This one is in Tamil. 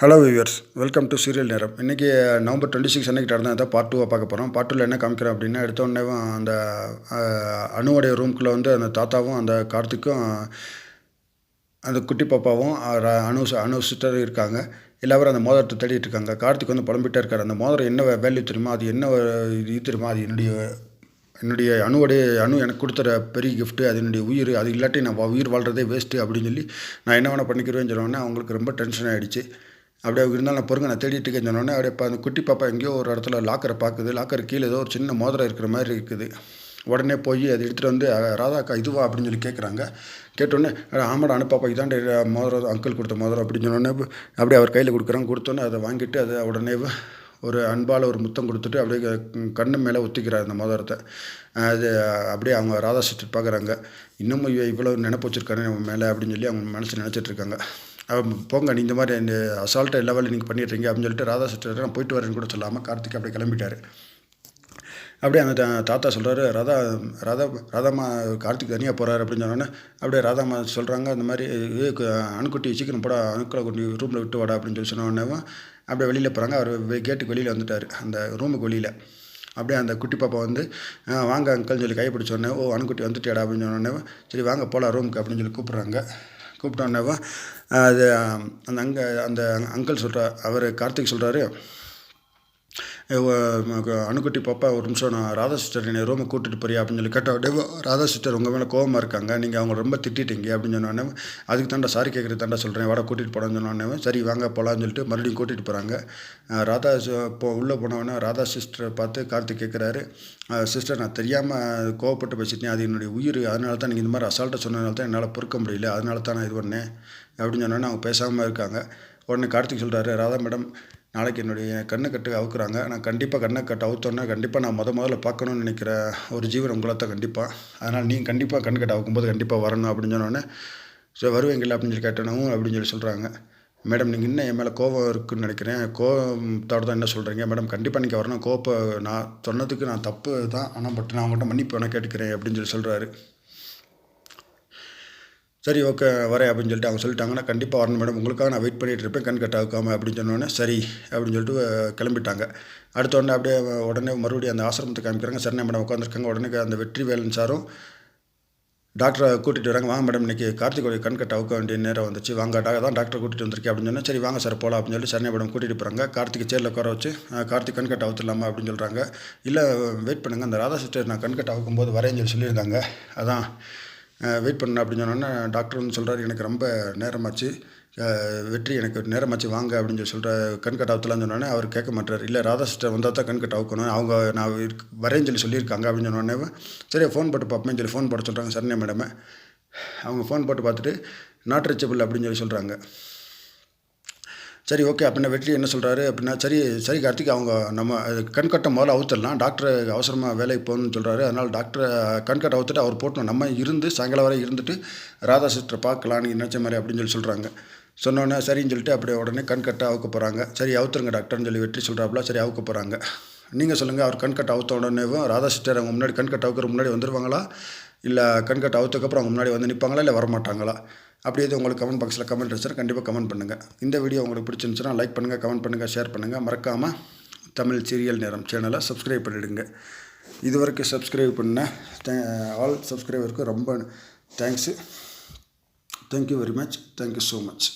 Hello viewers, welcome to serial நேரம். இன்றைக்கி நவம்பர் 26 அன்றைக்கி நடந்ததை பார்ட் 2 பார்க்க போகிறோம். பார்ட் 2ல் என்ன காமிக்கிறோம் அப்படின்னா, எடுத்தோடனே அந்த அனுவோடைய ரூம்குள்ளே வந்து அந்த தாத்தாவும் அந்த கார்த்திக்கும் அந்த குட்டி பாப்பாவும் அனு சிஸ்டர் இருக்காங்க. எல்லாரும் அந்த மோதிரத்தை தேடிட்டு இருக்காங்க. கார்த்திக் வந்து புலம்பிகிட்டே இருக்கார். அந்த மோதிரம் என்ன வேல்யூ தெரியுமா, அது என்ன இது தெரியுமா, அது என்னுடைய அணு எனக்கு கொடுத்துற பெரிய கிஃப்ட்டு, அது என்னுடைய உயிர், அது இல்லாட்டி நான் உயிர் வாழ்கிறதே வேஸ்ட்டு அப்படின்னு சொல்லி நான் என்ன வேணால் பண்ணிக்கிறேன்னு சொன்னோன்னே அவங்களுக்கு ரொம்ப டென்ஷன் ஆகிடுச்சு. அப்படியே இருந்தாலும் நான் பொறுங்க, நான் தேடிட்டு இருக்கேன்னு சொன்னோடனே அப்படியே இப்போ அந்த குட்டி பாப்பா எங்கேயோ ஒரு இடத்துல லாக்கரை பார்க்குது. லாக்கர் கீழே ஏதோ ஒரு சின்ன மோதிரம் இருக்கிற மாதிரி இருக்குது. உடனே போய் அதை எடுத்துகிட்டு வந்து ராதாக்கா இதுவா அப்படின்னு சொல்லி கேட்குறாங்க. கேட்டோடனே ஆமாடா அனுப்பாப்பா இதாண்ட மோதிரம் அங்கிள் கொடுத்த மோதிரம் அப்படின்னு சொன்னோடனே அப்படியே அவர் கையில் கொடுக்குறாங்க. கொடுத்தோன்னே அதை வாங்கிட்டு அதை உடனே ஒரு அன்பால் ஒரு முத்தம் கொடுத்துட்டு அப்படியே கண்ணு மேலே ஒத்திக்கிறார் அந்த மோதிரத்தை. அது அப்படியே அவங்க ராதா சிஸ்டர் பார்க்குறாங்க. இன்னமும் இவ்வளோ நினைப்பு வச்சுருக்காரு நம்ம மேலே அப்படின்னு சொல்லி அவங்க மனசு நினச்சிட்ருக்காங்க. போங்க, நீ இந்த மாதிரி இந்த அசால்ட்டை எல்லா வேலையும் நீங்கள் பண்ணிடுறீங்க அப்படின்னு சொல்லிட்டு ராதா சிஸ்டர் நான் போயிட்டு வரேன்னு கூட சொல்லாமல் கார்த்திக் அப்படியே கிளம்பிட்டார். அப்படியே அந்த தாத்தா சொல்கிறாரு, ராதாம்மா கார்த்திக் தனியாக போகிறாரு அப்படின்னு சொன்னோன்னே அப்படியே ராதாம்மா சொல்கிறாங்க, இந்த மாதிரி அணுக்குட்டி சீக்கிரம் போடா, அணுக்களை கொண்டு ரூமில் விட்டு வாடா அப்படின்னு சொல்லி சொன்னோடனே அப்படியே வெளியில் போகிறாங்க. அவர் கேட்டுக்கு வெளியில் வந்துட்டார், அந்த ரூமுக்கு வெளியில். அப்படியே அந்த குட்டி பாப்பா வந்து வாங்க அங்கிள்னு சொல்லி கைப்பிடிச்சோடனே ஓ அணுக்குட்டி வந்துட்டியாடா அப்படின்னு சொன்னோடனே சரி வாங்க போகலாம் ரூமுக்கு அப்படின்னு சொல்லி கூப்பிட்றாங்க. கூப்பிட்டோன்னேவா அது அந்த அங்கிள் சொல்கிறார், அவர் கார்த்திக் சொல்கிறாரு, அணுக்குட்டி பாப்பா ஒரு நிமிஷம் நான் ராதா சிஸ்டர் என்னை ரூமை கூட்டிகிட்டு போறியா அப்படின்னு சொல்லி கேட்டால் ராதா சிஸ்டர் உங்கள் மேலே கோவமாக இருக்காங்க, நீங்கள் அவங்க ரொம்ப திட்டிட்டீங்க அப்படின்னு சொன்னோடனே அதுக்கு தாண்டா சாரி கேட்குறது தாண்டா சொல்கிறேன், வாடா கூட்டிகிட்டு போடான்னு சொன்னோடனே சரி வாங்க போகலான்னு சொல்லிட்டு மறுபடியும் கூட்டிகிட்டு போகிறாங்க. ராதா உள்ளே போனவொடனே ராதா சிஸ்டரை பார்த்து கார்த்திக் கேட்குறாரு, சிஸ்டர் நான் தெரியாமல் கோவப்பட்டு பேசிட்டேன், அது என்னுடைய உயிர், அதனால தான் நீங்கள் இந்த மாதிரி அசால்ட்டாக சொன்னதுனால தான் என்னால் பொறுக்க முடியல, அதனால தான் நான் இது பண்ணேன் அப்படின்னு சொன்னோன்னே அவங்க பேசாமல் இருக்காங்க. உடனே கார்த்திக் சொல்கிறாரு, ராதா மேடம் நாளைக்கு என்னுடைய கண்ணை அவுக்குறாங்க, நான் கண்டிப்பாக கண்ணை அவுத்தோன்னே கண்டிப்பாக நான் முதல்ல பார்க்கணுன்னு நினைக்கிற ஒரு ஜீவன் உங்களை தான் கண்டிப்பாக, அதனால் நீங்கள் கண்டிப்பாக கண்ணு அவுக்கும்போது கண்டிப்பாக வரணும் அப்படின்னு சொன்னோன்னே ஸோ வருவீங்களா அப்படின்னு சொல்லி கேட்டணும் அப்படின்னு சொல்லி சொல்கிறாங்க. மேடம் நீங்கள் இன்னும் என் மேலே கோவம் இருக்குதுன்னு நினைக்கிறேன், கோவத்தோடு தான் என்ன சொல்கிறீங்க மேடம், கண்டிப்பாக நீங்கள் வரணும், கோப்பை நான் சொன்னதுக்கு நான் தப்பு தான், ஆனால் பட் நான் அவங்கள்ட்ட மன்னிப்பு வேணால் கேட்டுக்கிறேன் அப்படின்னு சொல்லி சொல்கிறாரு. சரி ஓகே வரேன் அப்படின்னு சொல்லிட்டு அவங்க சொல்லிட்டாங்கன்னா கண்டிப்பாக வரணும் மேடம், உங்களுக்காக நான் வெயிட் பண்ணிகிட்டு இருப்பேன் கண் கட்டாக்காமல் அப்படின்னு சொன்னோன்னே சரி அப்படின்னு சொல்லிட்டு கிளம்பிட்டாங்க. அடுத்த உடனே மறுபடியும் அந்த ஆசிரமத்துக்கு காமிக்கிறாங்க. சரணா மேடம் உட்காந்துருக்காங்க. உடனே அந்த வெற்றிவேலன் சாரும் டாக்டரை கூட்டிகிட்டு வராங்க. வாங்க மேடம் இன்றைக்கி கார்த்திகோடைய கண் கட்ட அவுக்க வேண்டிய நேரம் வந்துச்சு, வாங்க தான் டாக்டரை கூட்டிகிட்டு வந்திருக்கேன் அப்படின்னு சொன்னால் சரி வாங்க சார் போகலாம் அப்படின்னு சொல்லி சரணா மேடம் கூட்டிகிட்டு போகிறாங்க. கார்த்திக் சேரில் உட்கார வச்சு கார்த்திக் கண் கட்ட அவுத்துடலாமா அப்படின்னு சொல்கிறாங்க. இல்லை வெயிட் பண்ணுங்கள், அந்த ராதா சிஸ்டர் நான் கண் கட்ட அவுக்கும்போது வரேன்னு சொல்லி சொல்லியிருந்தாங்க, அதான் வெயிட் பண்ண அப்படின்னு சொன்னோன்னே டாக்டர் வந்து சொல்கிறார், எனக்கு ரொம்ப நேரமாச்சு வெற்றி, எனக்கு நேரமாச்சு வாங்க அப்படின்னு சொல்லி சொல்கிற கண் கட் அவுத்தலான்னு சொன்னோன்னே அவர் கேட்க மாட்டார். இல்லை ராதா சிஸ்டர் வந்தால் தான் கண் கட் அவுக்கணும், அவங்க நான் வரேன்னு சொல்லி சொல்லியிருக்காங்க அப்படின்னு சொன்னோடனே சரி ஃபோன் போட்டு பார்ப்பேன்னு சொல்லி ஃபோன் போட சொல்கிறாங்க சரண்யா மேடமே. அவங்க ஃபோன் போட்டு பார்த்துட்டு நாட் ரீச்சபிள் அப்படின்னு சொல்லி சொல்கிறாங்க. சரி ஓகே அப்படின்னா வெற்றி என்ன சொல்கிறாரு அப்படின்னா சரி கார்த்திக் அவங்க நம்ம கண்கட்டை முதல்ல அவுத்துடலாம், டாக்டர் அவசரமாக வேலைக்கு போகணும்னு சொல்கிறாரு, அதனால் டாக்டரை கண்கட்டை அவுத்துட்டு அவர் போட்டோம், நம்ம இருந்து சாயங்காலம் வரை இருந்துட்டு ராதா சிஸ்டரை பார்க்கலான்னு நினச்ச மாதிரி அப்படின்னு சொல்லி சொல்கிறாங்க. சொன்னோன்னே சரின்னு சொல்லிட்டு அப்படியே உடனே கண்கட்டை அவுக்க போகிறாங்க. சரி அவுத்துருங்க டாக்டர்னு சொல்லி வெற்றி சொல்கிறாப்புல. சரி அவுக்க போகிறாங்க. நீங்கள் சொல்லுங்கள், அவர் கண்கட்டை அவுத்த உடனேவும் ராதா சிஸ்டர் அவங்க முன்னாடி கண்கட்டை அவுக்கிற முன்னாடி வந்துடுவாங்களா, இல்லை கண்கட்டை அவுத்ததுக்கப்புறம் அவங்க முன்னாடி வந்து நிற்பாங்களா, இல்லை வரமாட்டாங்களா? அப்படி எது உங்களுக்கு கமெண்ட் பாக்ஸில் கமெண்ட் இருந்துச்சுன்னா கண்டிப்பாக கமெண்ட் பண்ணுங்கள். இந்த வீடியோ உங்களுக்கு பிடிச்சிருந்துச்சுன்னா லைக் பண்ணுங்கள், கமெண்ட் பண்ணுங்கள், ஷேர் பண்ணுங்கள். மறக்காமல் தமிழ் சீரியல் நேரம் சேனலை சப்ஸ்கிரைப் பண்ணிவிடுங்க. இது வரைக்கும் சப்ஸ்கிரைப் பண்ண ஆல் சப்ஸ்கிரைபருக்கு ரொம்ப thanks. Thank you very much. Thank you so much.